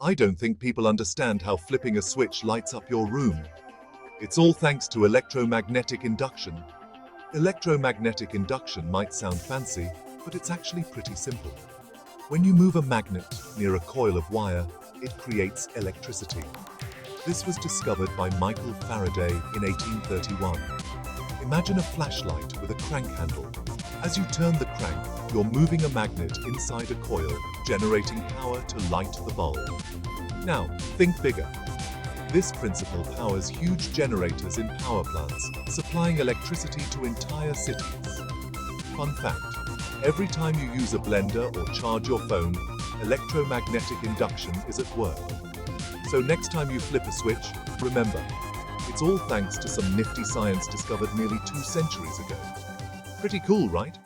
I don't think people understand how flipping a switch lights up your room. It's all thanks to electromagnetic induction. Electromagnetic induction might sound fancy, but it's actually pretty simple. When you move a magnet near a coil of wire, it creates electricity. This was discovered by Michael Faraday in 1831. Imagine a flashlight with a crank handle. As you turn the crank, you're moving a magnet inside a coil, generating power to light the bulb. Now, think bigger. This principle powers huge generators in power plants, supplying electricity to entire cities. Fun fact, every time you use a blender or charge your phone, electromagnetic induction is at work. So next time you flip a switch, remember, it's all thanks to some nifty science discovered nearly 2 centuries ago. Pretty cool, right?